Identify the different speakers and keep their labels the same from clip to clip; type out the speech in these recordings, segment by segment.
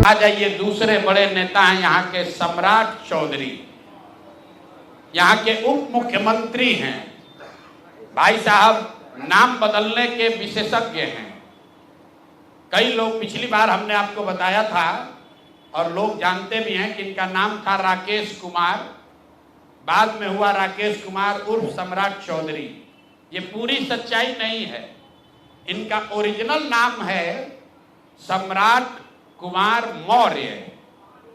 Speaker 1: आ जाइए, दूसरे बड़े नेता हैं यहाँ के सम्राट चौधरी, यहाँ के उप मुख्यमंत्री हैं। भाई साहब नाम बदलने के विशेषज्ञ हैं। कई लोग, पिछली बार हमने आपको बताया था और लोग जानते भी हैं कि इनका नाम था राकेश कुमार, बाद में हुआ राकेश कुमार उर्फ सम्राट चौधरी। ये पूरी सच्चाई नहीं है। इनका ओरिजिनल नाम है सम्राट कुमार मौर्य।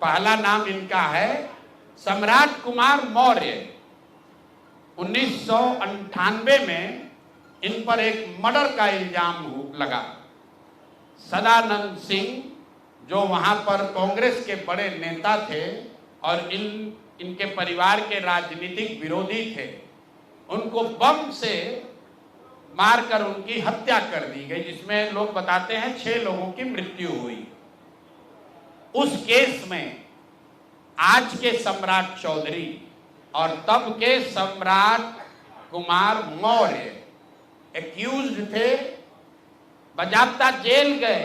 Speaker 1: पहला नाम इनका है सम्राट कुमार मौर्य। 1998 में इन पर एक मर्डर का इल्जाम लगा। सदानंद सिंह जो वहां पर कांग्रेस के बड़े नेता थे और इनके परिवार के राजनीतिक विरोधी थे, उनको बम से मारकर उनकी हत्या कर दी गई, जिसमें लोग बताते हैं 6 लोगों की मृत्यु हुई। उस केस में आज के सम्राट चौधरी और तब के सम्राट कुमार मौर्य एक्यूज्ड थे, बजाबता जेल गए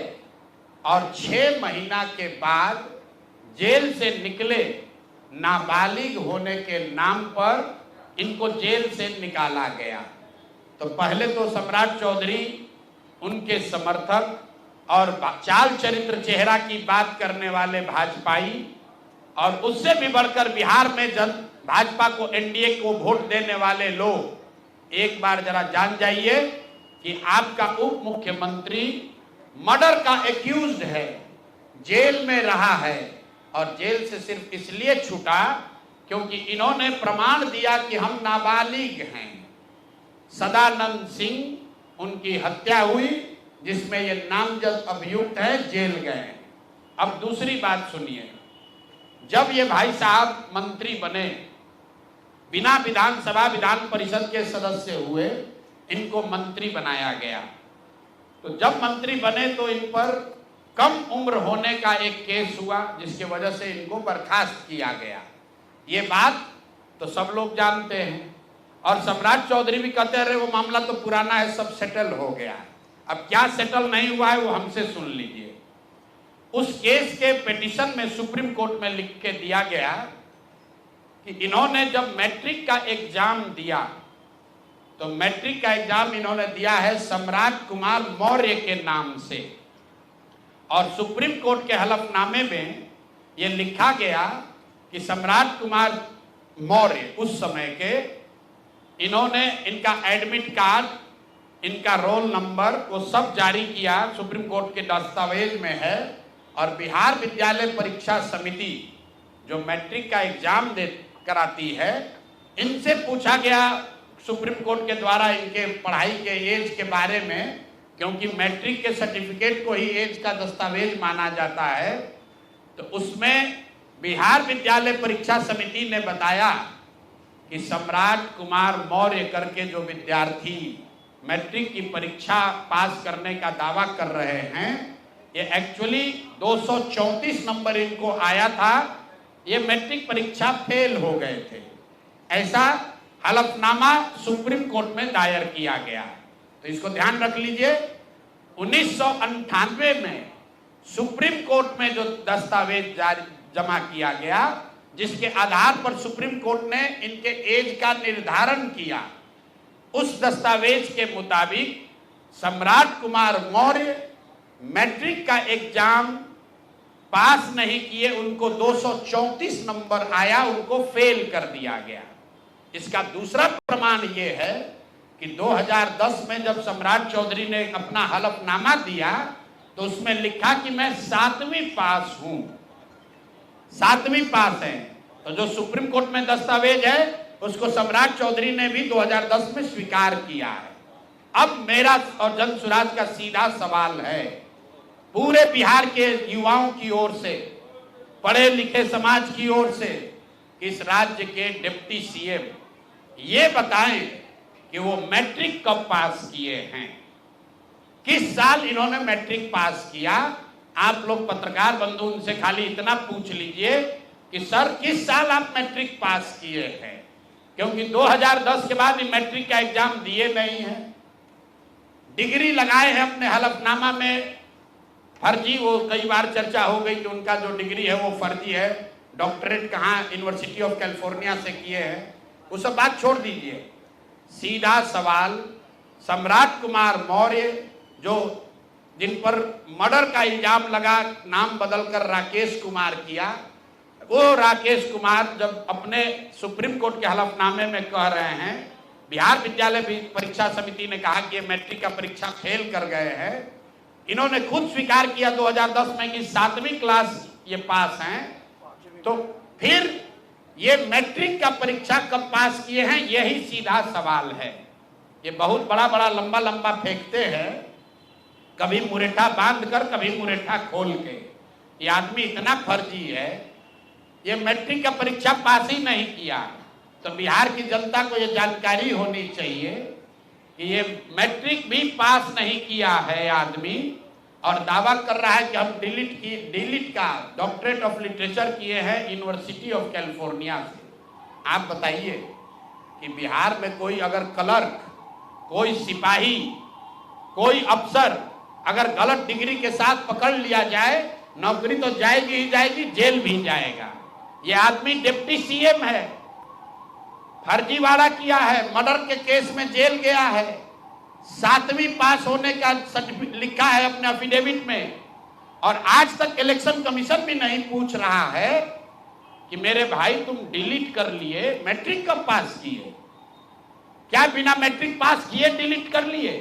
Speaker 1: और 6 महीना के बाद जेल से निकले। नाबालिग होने के नाम पर इनको जेल से निकाला गया। तो पहले तो सम्राट चौधरी, उनके समर्थक और चाल चरित्र चेहरा की बात करने वाले भाजपाई, और उससे भी बढ़कर बिहार में भाजपा को, एनडीए को वोट देने वाले लोग, एक बार जरा जान जाइए कि आपका उप मुख्यमंत्री मर्डर का एक्यूज्ड है, जेल में रहा है और जेल से सिर्फ इसलिए छूटा क्योंकि इन्होंने प्रमाण दिया कि हम नाबालिग हैं। सदानंद सिंह, उनकी हत्या हुई जिसमें ये नामजद अभियुक्त है, जेल गए। अब दूसरी बात सुनिए, जब ये भाई साहब मंत्री बने, बिना विधानसभा विधान परिषद के सदस्य हुए, इनको मंत्री बनाया गया। तो जब मंत्री बने तो इन पर कम उम्र होने का एक केस हुआ, जिसकी वजह से इनको बर्खास्त किया गया। ये बात तो सब लोग जानते हैं और सम्राट चौधरी भी कहते रहे वो मामला तो पुराना है, सब सेटल हो गया है। अब क्या सेटल नहीं हुआ है वो हमसे सुन लीजिए। उस केस के पिटीशन में सुप्रीम कोर्ट में लिख के दिया गया कि इन्होंने जब मैट्रिक का एग्जाम दिया, तो मैट्रिक का एग्जाम इन्होंने दिया है सम्राट कुमार मौर्य के नाम से, और सुप्रीम कोर्ट के हलफनामे में यह लिखा गया कि सम्राट कुमार मौर्य उस समय के, इन्होंने इनका एडमिट कार्ड, इनका रोल नंबर, वो सब जारी किया, सुप्रीम कोर्ट के दस्तावेज में है। और बिहार विद्यालय परीक्षा समिति जो मैट्रिक का एग्जाम कराती है, इनसे पूछा गया सुप्रीम कोर्ट के द्वारा इनके पढ़ाई के एज के बारे में, क्योंकि मैट्रिक के सर्टिफिकेट को ही एज का दस्तावेज माना जाता है। तो उसमें बिहार विद्यालय परीक्षा समिति ने बताया कि सम्राट कुमार मौर्य करके जो विद्यार्थी मैट्रिक की परीक्षा पास करने का दावा कर रहे हैं, ये एक्चुअली 234 नंबर इनको आया था, ये मैट्रिक परीक्षा फेल हो गए थे। ऐसा हलफनामा सुप्रीम कोर्ट में दायर किया गया। तो इसको ध्यान रख लीजिए। 1998 में सुप्रीम कोर्ट में जो दस्तावेज जमा किया गया, जिसके आधार पर सुप्रीम कोर्ट ने इनके एज का निर्धारण किया, उस दस्तावेज के मुताबिक सम्राट कुमार मौर्य मैट्रिक का एग्जाम पास नहीं किए, उनको 234 नंबर आया, उनको फेल कर दिया गया। इसका दूसरा प्रमाण यह है कि 2010 में जब सम्राट चौधरी ने अपना हलफनामा दिया, तो उसमें लिखा कि मैं 7वीं पास हूं, 7वीं पास है। तो जो सुप्रीम कोर्ट में दस्तावेज है उसको सम्राट चौधरी ने भी 2010 में स्वीकार किया है। अब मेरा और जन सुराज का सीधा सवाल है पूरे बिहार के युवाओं की ओर से, पढ़े लिखे समाज की ओर से, इस राज्य के डिप्टी सीएम ये बताएं कि वो मैट्रिक कब पास किए हैं, किस साल इन्होंने मैट्रिक पास किया। आप लोग पत्रकार बंधु उनसे खाली इतना पूछ लीजिए कि सर किस साल आप मैट्रिक पास किए हैं, क्योंकि 2010 के बाद मैट्रिक का एग्जाम दिए नहीं है। डिग्री लगाए हैं अपने हलफनामा में फर्जी, वो कई बार चर्चा हो गई कि उनका जो डिग्री है वो फर्जी है, डॉक्टरेट कहाँ यूनिवर्सिटी ऑफ कैलिफोर्निया से किए हैं, वो सब बात छोड़ दीजिए। सीधा सवाल, सम्राट कुमार मौर्य जो जिन पर मर्डर का इल्जाम लगा, नाम बदलकर राकेश कुमार किया, वो राकेश कुमार जब अपने सुप्रीम कोर्ट के हलफनामे में कह रहे हैं, बिहार विद्यालय परीक्षा समिति ने कहा कि ये मैट्रिक का परीक्षा फेल कर गए हैं, इन्होंने खुद स्वीकार किया 2010 में कि 7वीं क्लास ये पास हैं, तो फिर ये मैट्रिक का परीक्षा कब पास किए हैं, यही सीधा सवाल है। ये बहुत बड़ा बड़ा लंबा लंबा फेंकते हैं, कभी मुरेठा बांध कर कभी मुरेठा खोल के। ये आदमी इतना फर्जी है, ये मैट्रिक का परीक्षा पास ही नहीं किया। तो बिहार की जनता को ये जानकारी होनी चाहिए कि ये मैट्रिक भी पास नहीं किया है आदमी, और दावा कर रहा है कि हम डिलीट का डॉक्टरेट ऑफ लिटरेचर किए हैं यूनिवर्सिटी ऑफ कैलिफोर्निया से। आप बताइए कि बिहार में कोई अगर क्लर्क, कोई सिपाही, कोई अफसर अगर गलत डिग्री के साथ पकड़ लिया जाए, नौकरी तो जाएगी ही जाएगी, जेल भी जाएगा। ये आदमी डिप्टी सीएम है, फर्जीवाड़ा किया है, मर्डर के केस में जेल गया है, 7वीं पास होने का सर्टिफिकेट लिखा है अपने एफिडेविट में, और आज तक इलेक्शन कमीशन भी नहीं पूछ रहा है कि मेरे भाई तुम डिलीट कर लिए, मैट्रिक कब पास किए? क्या बिना मैट्रिक पास किए डिलीट कर लिए?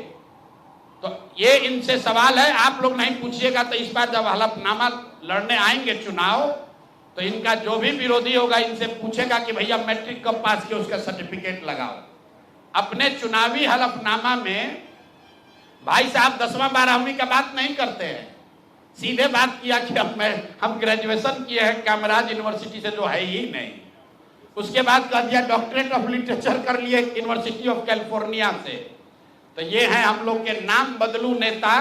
Speaker 1: तो ये इनसे सवाल है, आप लोग नहीं पूछिएगा तो इस बार जब हलफनामा लड़ने आएंगे चुनाव, तो इनका जो भी विरोधी होगा इनसे पूछेगा कि भैया मैट्रिक कब पास किया, उसका सर्टिफिकेट लगाओ। अपने चुनावी हलफनामा में भाई साहब 10वां 12वीं का बात नहीं करते हैं, सीधे बात किया कि हम ग्रेजुएशन किए हैं कामराज यूनिवर्सिटी से, जो है ही नहीं। उसके बाद कह दिया डॉक्टरेट ऑफ लिटरेचर कर लिए यूनिवर्सिटी ऑफ कैलिफोर्निया से। तो ये है हम लोग के नाम बदलू नेता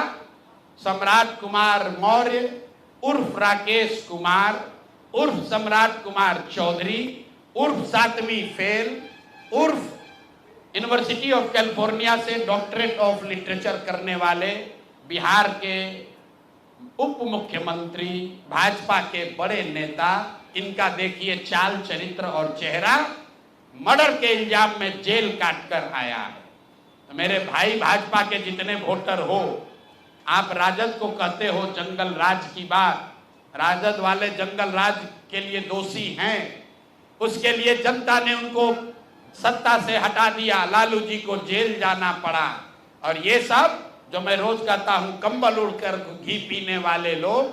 Speaker 1: सम्राट कुमार मौर्य उर्फ राकेश कुमार उर्फ सम्राट कुमार चौधरी उर्फ 7वीं फेल उर्फ यूनिवर्सिटी ऑफ कैलिफोर्निया से डॉक्टरेट ऑफ लिटरेचर करने वाले बिहार के उप मुख्यमंत्री, भाजपा के बड़े नेता। इनका देखिए चाल चरित्र और चेहरा, मर्डर के इल्जाम में जेल काट कर आया है। तो मेरे भाई भाजपा के जितने वोटर हो, आप राजद को कहते हो जंगल राज की बात, राजद वाले जंगल राज के लिए दोषी हैं, उसके लिए जनता ने उनको सत्ता से हटा दिया, लालू जी को जेल जाना पड़ा। और ये सब जो मैं रोज कहता हूं, कंबल उड़कर घी पीने वाले लोग,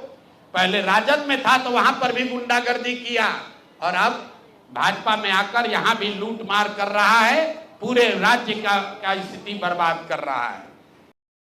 Speaker 1: पहले राजद में था तो वहां पर भी गुंडागर्दी किया, और अब भाजपा में आकर यहां भी लूट मार कर रहा है, पूरे राज्य का स्थिति बर्बाद कर रहा है।